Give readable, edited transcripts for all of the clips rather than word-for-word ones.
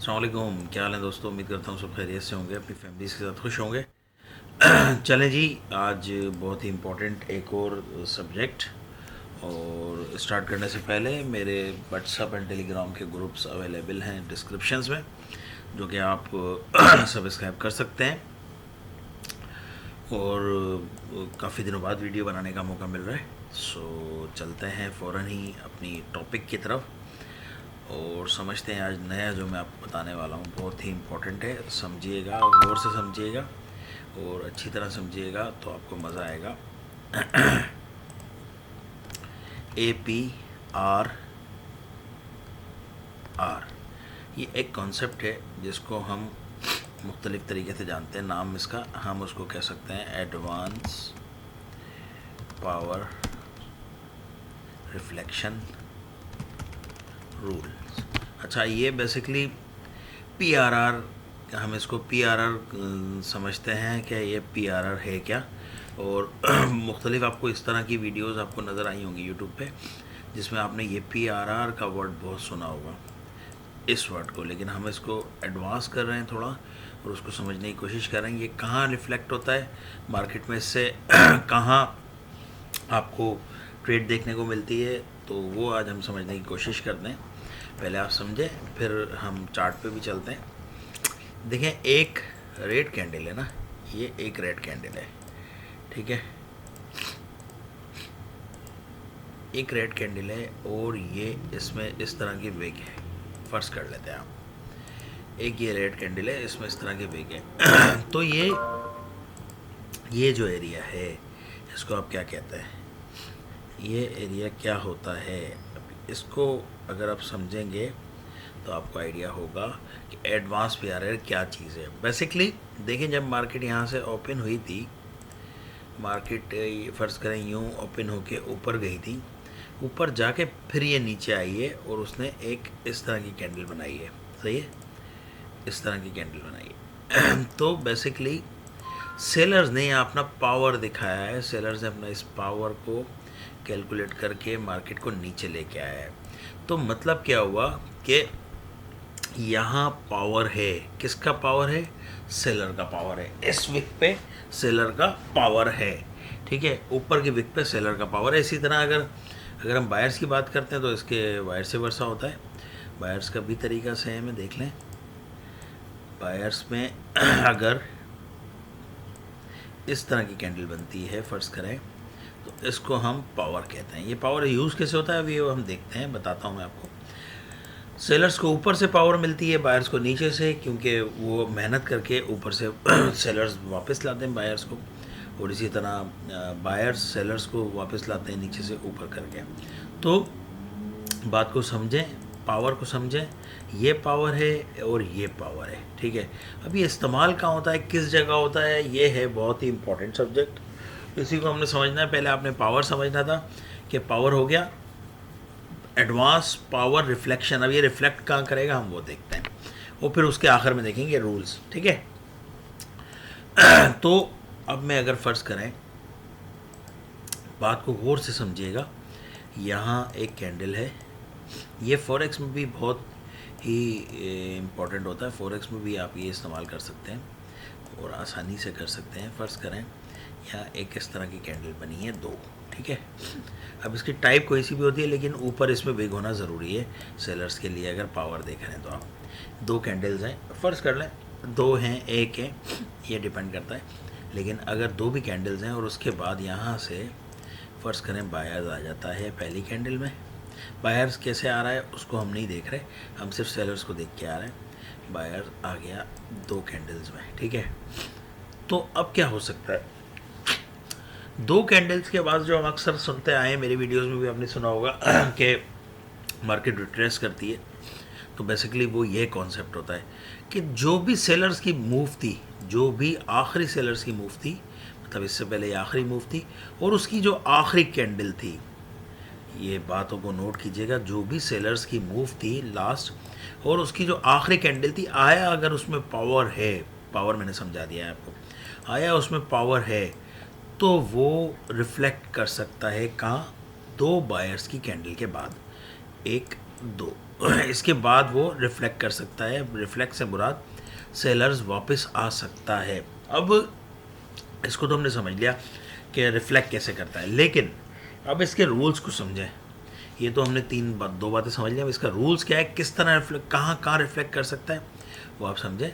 अस्सलाम वालेकुम, क्या हाल है दोस्तों। उम्मीद करता हूँ सब खैरियत से होंगे, अपनी फैमिली के साथ खुश होंगे। चलें जी, आज बहुत ही इम्पोर्टेंट एक और सब्जेक्ट। और स्टार्ट करने से पहले मेरे व्हाट्सअप एंड टेलीग्राम के ग्रुप्स अवेलेबल हैं डिस्क्रिप्शंस में, जो कि आप सब्सक्राइब कर सकते हैं। और काफ़ी दिनों बाद वीडियो बनाने का मौका मिल रहा है, सो चलते हैं फ़ौरन ही अपनी टॉपिक की तरफ और समझते हैं। आज नया जो मैं आपको बताने वाला हूँ बहुत ही इम्पोर्टेंट है, समझिएगा, गौर से समझिएगा और अच्छी तरह समझिएगा तो आपको मज़ा आएगा। APRR ये एक कॉन्सेप्ट है जिसको हम मुख्तलिफ़ तरीके से जानते हैं। नाम इसका हम उसको कह सकते हैं एडवांस पावर रिफ्लेक्शन रूल। अच्छा, ये बेसिकली PRR, हम इसको PRR समझते हैं कि ये PRR है क्या। और मुख्तलिफ आपको इस तरह की वीडियोस आपको नज़र आई होंगी यूट्यूब पे, जिसमें आपने ये PRR का वर्ड बहुत सुना होगा, इस वर्ड को। लेकिन हम इसको एडवांस कर रहे हैं थोड़ा और उसको समझने की कोशिश कर रहे हैं। ये कहाँ रिफ्लेक्ट होता है मार्केट में, इससे कहाँ आपको ट्रेड देखने को मिलती है, तो वो आज हम समझने की कोशिश करते हैं। पहले आप समझें, फिर हम चार्ट पे भी चलते हैं। देखें, एक रेड कैंडल है ना, ये एक रेड कैंडल है, ठीक है। एक रेड कैंडल है और ये इसमें इस तरह की वेग है। फर्ज कर लेते हैं आप, एक ये रेड कैंडल है, इसमें इस तरह की वेग है। तो ये जो एरिया है, इसको आप क्या कहते हैं, ये एरिया क्या होता है। इसको अगर आप समझेंगे तो आपको आइडिया होगा कि एडवांस PRR क्या चीज़ है। बेसिकली देखें, जब मार्केट यहाँ से ओपन हुई थी, मार्केट फ़र्ज़ करें यूँ ओपन होके ऊपर गई थी, ऊपर जाके फिर ये नीचे आई है और उसने एक इस तरह की कैंडल बनाई है, सही है, इस तरह की कैंडल बनाई है। तो बेसिकली सेलर्स ने यहाँ अपना पावर दिखाया है, सेलर्स ने अपना इस पावर को कैलकुलेट करके मार्केट को नीचे लेके आया है। तो मतलब क्या हुआ कि यहाँ पावर है, किसका पावर है, सेलर का पावर है। इस विक पे सेलर का पावर है, ठीक है, ऊपर की विक पे सेलर का पावर है। इसी तरह अगर हम बायर्स की बात करते हैं तो इसके वायर से वर्सा होता है। बायर्स का भी तरीका सेम है, देख लें। बायर्स में अगर इस तरह की कैंडल बनती है, फ़र्ज़ करें, तो इसको हम पावर कहते हैं। ये पावर यूज़ कैसे होता है अभी हम देखते हैं, बताता हूँ मैं आपको। सेलर्स को ऊपर से पावर मिलती है, बायर्स को नीचे से, क्योंकि वो मेहनत करके ऊपर से सेलर्स वापस लाते हैं बायर्स को, और इसी तरह बायर्स सेलर्स को वापस लाते हैं नीचे से ऊपर करके। तो बात को समझें, पावर को समझें, ये पावर है और ये पावर है, ठीक है। अब ये इस्तेमाल कहाँ होता है, किस जगह होता है, ये है बहुत ही इंपॉर्टेंट सब्जेक्ट। इसी को हमने समझना है। पहले आपने पावर समझना था कि पावर हो गया एडवांस पावर रिफ्लेक्शन। अब ये रिफ्लेक्ट कहाँ करेगा हम वो देखते हैं, और फिर उसके आखिर में देखेंगे रूल्स, ठीक है। तो अब मैं अगर फ़र्ज़ करें, बात को गौर से समझिएगा, यहाँ एक कैंडल है, ये फॉरेक्स में भी बहुत ही इम्पोर्टेंट होता है। फॉरेक्स में भी आप ये इस्तेमाल कर सकते हैं और आसानी से कर सकते हैं। फ़र्ज़ करें यहाँ एक इस तरह की कैंडल बनी है, दो, ठीक है। अब इसकी टाइप कोई सी भी होती है, लेकिन ऊपर इसमें बिग होना ज़रूरी है सेलर्स के लिए। अगर पावर देख रहे हैं तो आप, दो कैंडल्स हैं, फ़र्ज़ कर लें, दो हैं, एक है, ये डिपेंड करता है। लेकिन अगर दो भी कैंडल्स हैं और उसके बाद यहाँ से फ़र्ज़ करें बायर्स आ जाता है पहली कैंडल में। बायर्स कैसे आ रहा है उसको हम नहीं देख रहे, हम सिर्फ सेलर्स को देख के आ रहे हैं। बायर्स आ गया दो कैंडल्स में, ठीक है। तो अब क्या हो सकता है, दो कैंडल्स के बाद जो हम अक्सर सुनते आए हैं, मेरी वीडियोस में भी आपने सुना होगा कि मार्केट रिट्रेस करती है। तो बेसिकली वो ये कॉन्सेप्ट होता है कि जो भी सेलर्स की मूव थी, जो भी आखिरी सेलर्स की मूव थी, मतलब इससे पहले ये आखिरी मूव थी, और उसकी जो आखिरी कैंडल थी, ये बातों को नोट कीजिएगा, जो भी सेलर्स की मूव थी लास्ट, और उसकी जो आखिरी कैंडल थी, आया अगर उसमें पावर है, पावर मैंने समझा दिया है आपको, आया उसमें पावर है, तो वो रिफ्लेक्ट कर सकता है कहाँ, दो बायर्स की कैंडल के बाद, एक, दो, इसके बाद वो रिफ्लेक्ट कर सकता है। रिफ्लेक्ट से मुराद सेलर्स वापस आ सकता है। अब इसको तो हमने समझ लिया कि रिफ्लेक्ट कैसे करता है, लेकिन अब इसके रूल्स को समझें। ये तो हमने दो बातें समझ लिया, अब इसका रूल्स क्या है, किस तरह रिफ्लेक्ट, कहाँ रिफ्लेक्ट कर सकता है, वो आप समझें।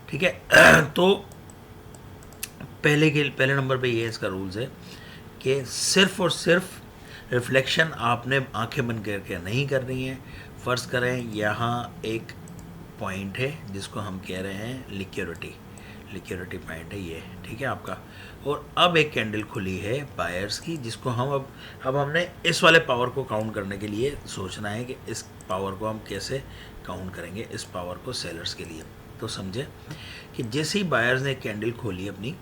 ठीक है। तो पहले नंबर पे ये इसका रूल्स है कि सिर्फ और सिर्फ रिफ्लेक्शन आपने आंखें बंद करके नहीं करनी है। फ़र्ज़ करें यहाँ एक पॉइंट है जिसको हम कह रहे हैं लिक्योरिटी पॉइंट है ये, ठीक है आपका। और अब एक कैंडल खुली है बायर्स की, जिसको हम अब हमने इस वाले पावर को काउंट करने के लिए सोचना है कि इस पावर को हम कैसे काउंट करेंगे, इस पावर को सेलर्स के लिए। तो समझे कि जैसे ही बायर्स ने कैंडल खोली अपनी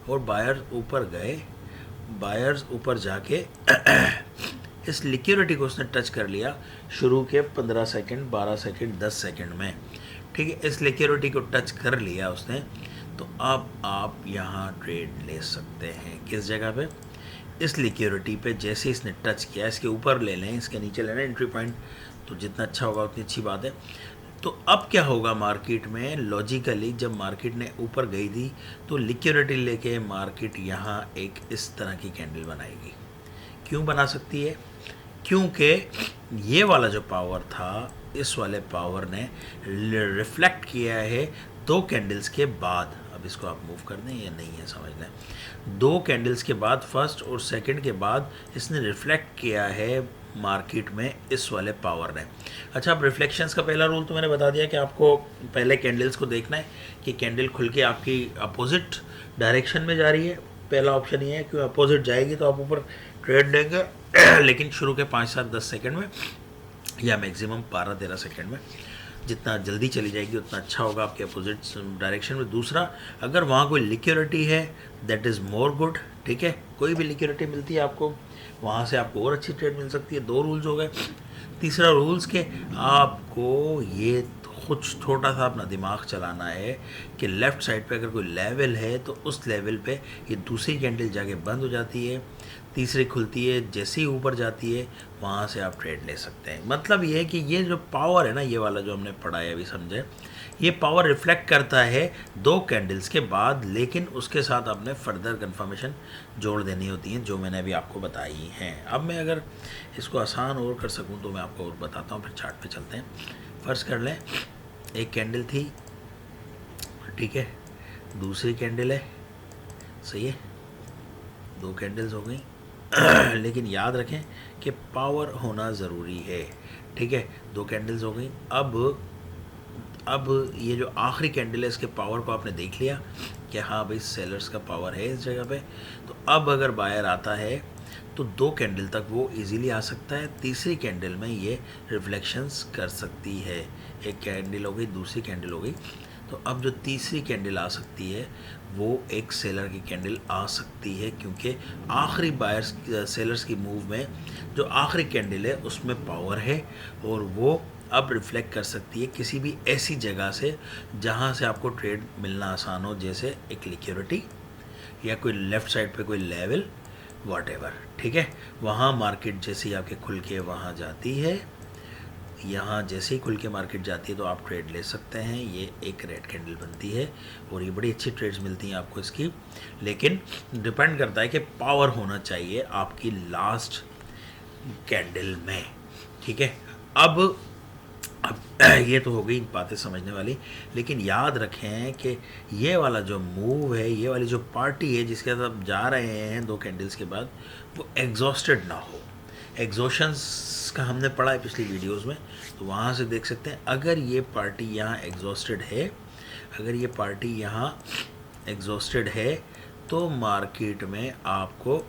और बायर्स ऊपर गए, बायर्स ऊपर जाके इस लिक्विडिटी को उसने टच कर लिया शुरू के 15 सेकंड, 12 सेकंड, 10 सेकंड में, ठीक है। इस लिक्विडिटी को टच कर लिया उसने, तो अब आप यहाँ ट्रेड ले सकते हैं। किस जगह पे? इस लिक्विडिटी पे। जैसे इसने टच किया, इसके ऊपर ले लें, इसके नीचे ले लें एंट्री पॉइंट, तो जितना अच्छा होगा उतनी अच्छी बात है। तो अब क्या होगा मार्केट में, लॉजिकली जब मार्केट ने ऊपर गई थी तो लिक्विडिटी लेके मार्केट यहाँ एक इस तरह की कैंडल बनाएगी। क्यों बना सकती है? क्योंकि ये वाला जो पावर था, इस वाले पावर ने रिफ्लेक्ट किया है 2 कैंडल्स के बाद। अब इसको आप मूव कर दें या नहीं है समझ लें। 2 कैंडल्स के बाद, फर्स्ट और सेकंड के बाद, इसने रिफ्लेक्ट किया है मार्केट में इस वाले पावर ने। अच्छा, अब रिफ्लेक्शंस का पहला रूल तो मैंने बता दिया कि आपको पहले कैंडल्स को देखना है कि कैंडल खुल के आपकी अपोजिट डायरेक्शन में जा रही है। पहला ऑप्शन ये है कि अपोजिट जाएगी तो आप ऊपर ट्रेड लेंगे, लेकिन शुरू के 5, 7, 10 सेकंड में या मैक्सिमम 12, 13 सेकंड में। जितना जल्दी चली जाएगी उतना अच्छा होगा आपके अपोजिट डायरेक्शन में। दूसरा, अगर वहाँ कोई लिक्विडिटी है दैट इज़ मोर गुड, ठीक है। कोई भी लिक्विडिटी मिलती है आपको, वहाँ से आपको और अच्छी ट्रेड मिल सकती है। 2 रूल्स हो गए। तीसरा रूल्स के आपको ये कुछ छोटा सा अपना दिमाग चलाना है कि लेफ़्ट साइड पे अगर कोई लेवल है तो उस लेवल पे ये दूसरी कैंडल जाके बंद हो जाती है, तीसरी खुलती है, जैसे ही ऊपर जाती है वहाँ से आप ट्रेड ले सकते हैं। मतलब ये है कि ये जो पावर है ना, ये वाला जो हमने पढ़ा है अभी, समझे, ये पावर रिफ्लेक्ट करता है 2 कैंडल्स के बाद, लेकिन उसके साथ आपने फर्दर कंफर्मेशन जोड़ देनी होती है जो मैंने अभी आपको बताई हैं। अब मैं अगर इसको आसान और कर सकूं तो मैं आपको और बताता हूं, फिर चार्ट पे चलते हैं। फ़र्ज़ कर लें एक कैंडल थी, ठीक है, दूसरी कैंडल है, सही है, 2 कैंडल्स हो गई। लेकिन याद रखें कि पावर होना ज़रूरी है, ठीक है। 2 कैंडल्स हो गई। अब ये जो आखिरी कैंडल है, इसके पावर को आपने देख लिया कि हाँ भाई सेलर्स का पावर है इस जगह पे। तो अब अगर बायर आता है तो 2 कैंडल तक वो इजीली आ सकता है। तीसरी कैंडल में ये रिफ्लेक्शंस कर सकती है। एक कैंडल हो गई, दूसरी कैंडल हो गई, तो अब जो तीसरी कैंडल आ सकती है वो एक सेलर की कैंडल आ सकती है, क्योंकि आखिरी बायर्स सेलर्स की मूव में जो आखिरी कैंडल है उसमें पावर है और वो अब रिफ्लेक्ट कर सकती है किसी भी ऐसी जगह से जहाँ से आपको ट्रेड मिलना आसान हो, जैसे एक लिक्विडिटी या कोई लेफ़्ट साइड पे कोई लेवल, वॉटेवर, ठीक है। वहाँ मार्केट जैसे ही आपके खुल के वहाँ जाती है, यहाँ जैसे ही खुल के मार्केट जाती है तो आप ट्रेड ले सकते हैं। ये एक रेड कैंडल बनती है और ये बड़ी अच्छी ट्रेड्स मिलती हैं आपको इसकी, लेकिन डिपेंड करता है कि पावर होना चाहिए आपकी लास्ट कैंडल में, ठीक है। अब ये तो हो गई बातें समझने वाली, लेकिन याद रखें कि ये वाला जो मूव है, ये वाली जो पार्टी है जिसके साथ आप जा रहे हैं 2 कैंडल्स के बाद, वो एग्जॉस्टेड ना हो। एग्जॉशंस का हमने पढ़ा है पिछली वीडियोस में, तो वहाँ से देख सकते हैं। अगर ये पार्टी यहाँ एग्जॉस्टेड है, अगर ये पार्टी यहाँ एग्जॉस्टेड है तो मार्केट में आपको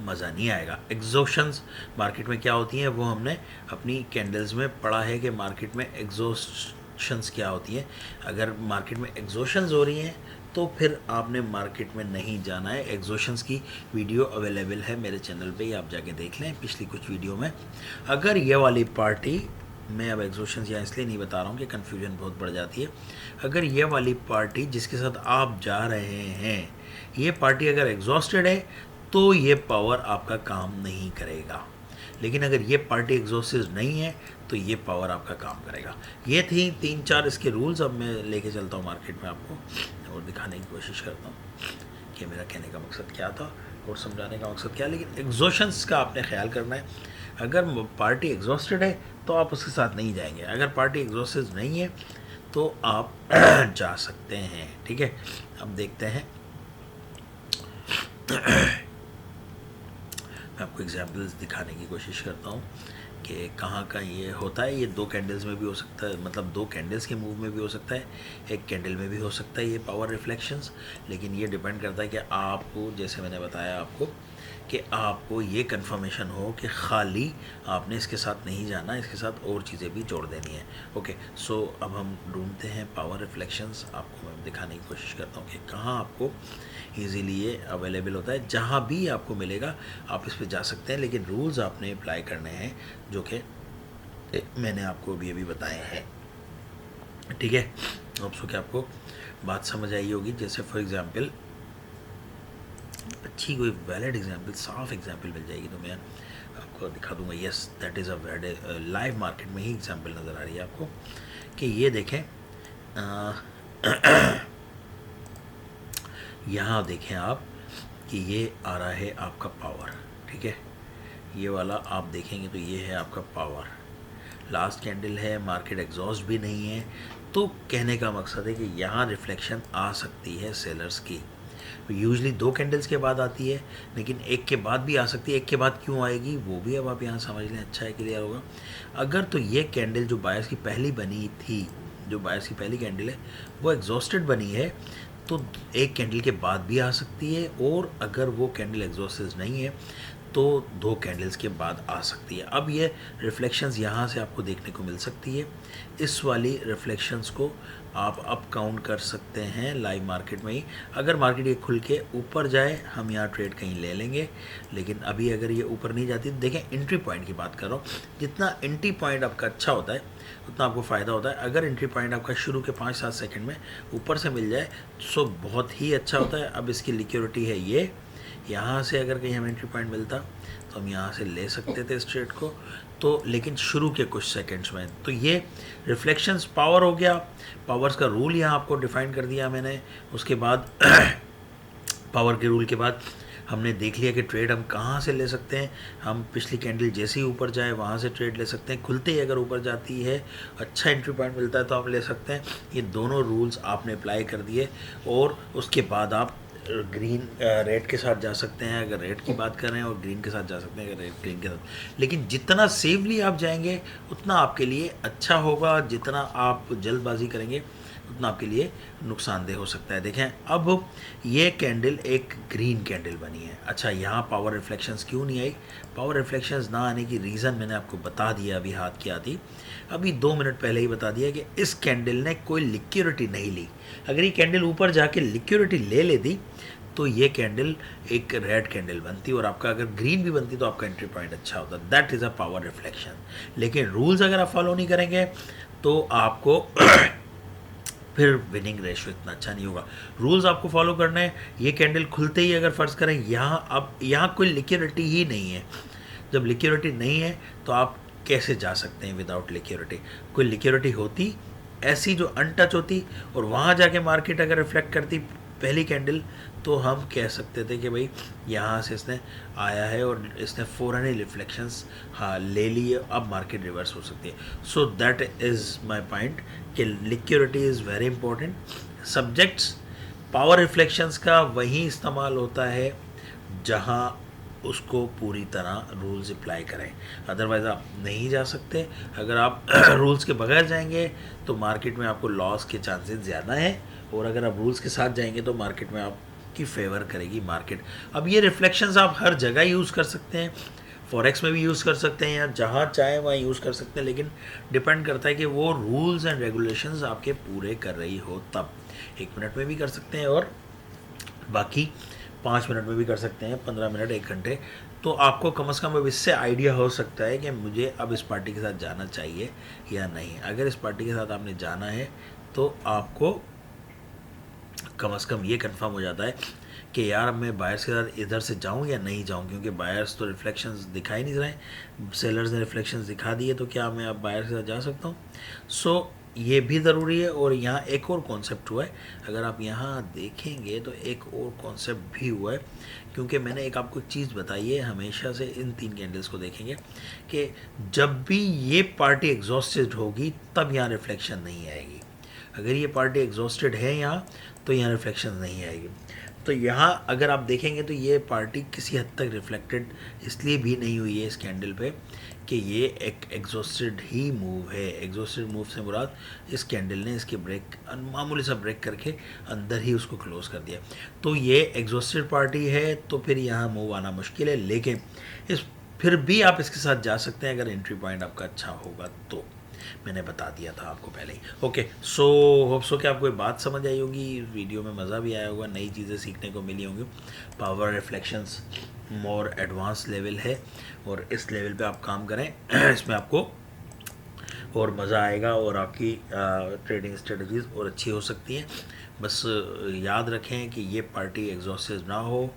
मज़ा नहीं आएगा। एग्जॉशंस मार्केट में क्या होती हैं वो हमने अपनी कैंडल्स में पढ़ा है कि मार्केट में एग्जॉशंस क्या होती हैं। अगर मार्केट में एग्जॉशंस हो रही हैं तो फिर आपने मार्केट में नहीं जाना है। एग्जॉशंस की वीडियो अवेलेबल है मेरे चैनल पे, आप जाके देख लें पिछली कुछ वीडियो में। अगर ये वाली पार्टी, मैं अब एग्जॉशंस यहाँ इसलिए नहीं बता रहा हूँ कि कन्फ्यूजन बहुत बढ़ जाती है। अगर ये वाली पार्टी जिसके साथ आप जा रहे हैं, ये पार्टी अगर एग्जॉस्टेड है तो ये पावर आपका काम नहीं करेगा। लेकिन अगर ये पार्टी एग्जॉस्टेड नहीं है तो ये पावर आपका काम करेगा। ये थी 3-4 इसके रूल्स। अब मैं लेके चलता हूँ मार्केट में आपको और दिखाने की कोशिश करता हूँ कि मेरा कहने का मकसद क्या था और समझाने का मकसद क्या। लेकिन एग्जॉशंस का आपने ख्याल करना है। अगर पार्टी एग्जॉस्टेड है तो आप उसके साथ नहीं जाएंगे, अगर पार्टी एग्जॉस्टेड नहीं है तो आप जा सकते हैं। ठीक है, अब देखते हैं। मैं आपको एग्जांपल्स दिखाने की कोशिश करता हूँ कि कहाँ का ये होता है। ये 2 कैंडल्स में भी हो सकता है, मतलब 2 कैंडल्स के मूव में भी हो सकता है, एक कैंडल में भी हो सकता है ये पावर रिफ्लेक्शंस। लेकिन ये डिपेंड करता है कि आपको, जैसे मैंने बताया आपको, कि आपको ये कंफर्मेशन हो कि खाली आपने इसके साथ नहीं जाना, इसके साथ और चीज़ें भी जोड़ देनी है। ओके, सो अब हम ढूंढते हैं पावर रिफ्लेक्शंस। आपको मैं दिखाने की कोशिश करता हूँ कि कहाँ आपको ईज़िली ये अवेलेबल होता है। जहाँ भी आपको मिलेगा आप इस पर जा सकते हैं, लेकिन रूल्स आपने अप्लाई करने हैं जो कि मैंने आपको अभी बताए हैं। ठीक है, अब सो कि आपको बात समझ आई होगी। जैसे फॉर एग्ज़ाम्पल अच्छी कोई वैलिड एग्जांपल, साफ एग्जांपल मिल जाएगी तो मैं आपको दिखा दूंगा। Yes, that is a valid, live market में ही एग्जांपल नज़र आ रही है आपको कि ये देखें, यहाँ देखें आप कि ये आ रहा है आपका पावर। ठीक है, ये वाला आप देखेंगे तो ये है आपका पावर। लास्ट कैंडल है, मार्केट एग्जॉस्ट भी नहीं है। तो कहने का मकसद है कि यहाँ रिफ्लेक्शन आ सकती है सेलर्स की। यूजली 2 कैंडल्स के बाद आती है, लेकिन एक के बाद भी आ सकती है। एक के बाद क्यों आएगी वो भी अब आप यहाँ समझ लें, अच्छा है, क्लियर होगा। अगर तो ये कैंडल जो बायर्स की पहली बनी थी, जो बायर्स की पहली कैंडल है वो एग्जॉस्टेड बनी है, तो एक कैंडल के बाद भी आ सकती है। और अगर वो कैंडल एग्जॉस्टेड नहीं है तो 2 कैंडल्स के बाद आ सकती है। अब ये रिफ्लेक्शंस यहाँ से आपको देखने को मिल सकती है। इस वाली रिफ्लेक्शंस को आप अप काउंट कर सकते हैं लाइव मार्केट में ही। अगर मार्केट ये खुल के ऊपर जाए हम यहाँ ट्रेड कहीं ले लेंगे, लेकिन अभी अगर ये ऊपर नहीं जाती, देखें एंट्री पॉइंट की बात कर रहा हूँ। जितना एंट्री पॉइंट आपका अच्छा होता है उतना आपको फ़ायदा होता है। अगर एंट्री पॉइंट आपका शुरू के 5-7 सेकंड में ऊपर से मिल जाए सो बहुत ही अच्छा होता है। अब इसकी लिक्विडिटी है ये, यहाँ से अगर कहीं हमें एंट्री पॉइंट मिलता तो हम यहाँ से ले सकते थे इस ट्रेड को, तो लेकिन शुरू के कुछ सेकंड्स में। तो ये रिफ्लेक्शंस पावर हो गया। पावर्स का रूल यहाँ आपको डिफाइन कर दिया मैंने। उसके बाद पावर के रूल के बाद हमने देख लिया कि ट्रेड हम कहाँ से ले सकते हैं। हम पिछली कैंडल जैसे ही ऊपर जाए वहाँ से ट्रेड ले सकते हैं। खुलते ही अगर ऊपर जाती है, अच्छा एंट्री पॉइंट मिलता है तो हम ले सकते हैं। ये दोनों रूल्स आपने अप्लाई कर दिए और उसके बाद आप ग्रीन रेड के साथ जा सकते हैं अगर रेड की बात कर रहे हैं, और ग्रीन के साथ जा सकते हैं अगर रेड ग्रीन के साथ। लेकिन जितना सेफली आप जाएंगे उतना आपके लिए अच्छा होगा, जितना आप जल्दबाजी करेंगे उतना आपके लिए नुकसानदेह हो सकता है। देखें अब ये कैंडल एक ग्रीन कैंडल बनी है। अच्छा, यहाँ पावर रिफ्लेक्शंस क्यों नहीं आई? पावर रिफ्लेक्शंस ना आने की रीज़न मैंने आपको बता दिया, अभी हाथ की आती अभी 2 मिनट पहले ही बता दिया कि इस कैंडल ने कोई लिक्विडिटी नहीं ली। अगर ये कैंडल ऊपर जाके लिक्विडिटी ले लेती तो ये कैंडल एक रेड कैंडल बनती, और आपका अगर ग्रीन भी बनती तो आपका एंट्री पॉइंट अच्छा होता। That is a power reflection. लेकिन रूल्स अगर आप फॉलो नहीं करेंगे तो आपको फिर विनिंग रेशियो इतना अच्छा नहीं होगा। रूल्स आपको फॉलो करने हैं। ये कैंडल खुलते ही अगर फ़र्ज़ करें यहाँ, अब यहाँ कोई लिक्विडिटी ही नहीं है। जब लिक्विडिटी नहीं है तो आप कैसे जा सकते हैं विदाउट लिक्विडिटी? कोई लिक्विडिटी होती ऐसी जो अनटच होती और वहाँ जाके मार्केट अगर रिफ्लेक्ट करती पहली कैंडल, तो हम कह सकते थे कि भाई यहाँ से इसने आया है और इसने फ़ौरन ही रिफ्लेक्शंस हाँ ले लिए, अब मार्केट रिवर्स हो सकती है। So that is my point कि liquidity is very important. Subjects power reflections का वही इस्तेमाल होता है जहाँ उसको पूरी तरह रूल्स अप्लाई करें, अदरवाइज़ आप नहीं जा सकते। अगर आप रूल्स के बगैर जाएंगे तो मार्केट में आपको लॉस के चांसेस ज़्यादा हैं, और अगर आप रूल्स के साथ जाएंगे तो मार्केट में आपकी फेवर करेगी मार्केट। अब ये रिफ्लेक्शंस आप हर जगह यूज़ कर सकते हैं, फॉरेक्स में भी यूज़ कर सकते हैं, या जहाँ चाहे वहाँ यूज़ कर सकते हैं, लेकिन डिपेंड करता है कि वो रूल्स एंड रेगुलेशंस आपके पूरे कर रही हो तब। 1 मिनट में भी कर सकते हैं और बाकी 5 मिनट में भी कर सकते हैं, 15 मिनट, 1 घंटे। तो आपको कम से कम अब इससे आइडिया हो सकता है कि मुझे अब इस पार्टी के साथ जाना चाहिए या नहीं। अगर इस पार्टी के साथ आपने जाना है तो आपको कम से कम ये कंफर्म हो जाता है कि यार मैं बायर्स के साथ इधर से जाऊं या नहीं जाऊं, क्योंकि बायर्स तो रिफ्लेक्शंस दिखा ही नहीं रहे, सेलर्स ने रिफ्लेक्शंस दिखा दिए, तो क्या मैं अब बायर्स के साथ जा सकता हूं? सो ये भी ज़रूरी है। और यहाँ एक और कॉन्सेप्ट हुआ है, अगर आप यहाँ देखेंगे तो एक और कॉन्सेप्ट भी हुआ है, क्योंकि मैंने एक आपको एक चीज़ बताई है हमेशा से, इन 3 कैंडल्स को देखेंगे कि जब भी ये पार्टी एग्जॉस्टेड होगी तब यहाँ रिफ्लेक्शन नहीं आएगी। अगर ये पार्टी एग्जॉस्टेड है यहाँ तो यहाँ रिफ्लेक्शन नहीं आएगी। तो यहाँ अगर आप देखेंगे तो ये पार्टी किसी हद तक रिफ्लेक्टेड इसलिए भी नहीं हुई है इस कैंडल पे कि ये एक एग्जॉस्टेड ही मूव है। एग्जॉस्टेड मूव से मुराद इस कैंडल ने इसके ब्रेक मामूली सा ब्रेक करके अंदर ही उसको क्लोज कर दिया। तो ये एग्जॉस्टेड पार्टी है तो फिर यहाँ मूव आना मुश्किल है, लेकिन इस फिर भी आप इसके साथ जा सकते हैं अगर एंट्री पॉइंट आपका अच्छा होगा तो। मैंने बता दिया था आपको पहले ही। ओके, सो होप सो कि आपको ये बात समझ आई होगी, वीडियो में मज़ा भी आया होगा, नई चीज़ें सीखने को मिली होंगी। Power reflections more advance level है और इस लेवल पे आप काम करें इसमें आपको और मज़ा आएगा और आपकी ट्रेडिंग स्ट्रेटजीज और अच्छी हो सकती हैं। बस याद रखें कि ये पार्टी एग्जॉस्टेड ना हो,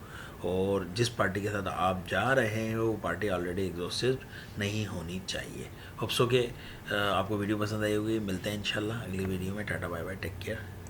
और जिस पार्टी के साथ आप जा रहे हैं वो पार्टी ऑलरेडी एग्जॉस्टेड नहीं होनी चाहिए। होप सो कि आपको वीडियो पसंद आई होगी। मिलते हैं इंशाल्लाह अगली वीडियो में। Tata bye bye, take care.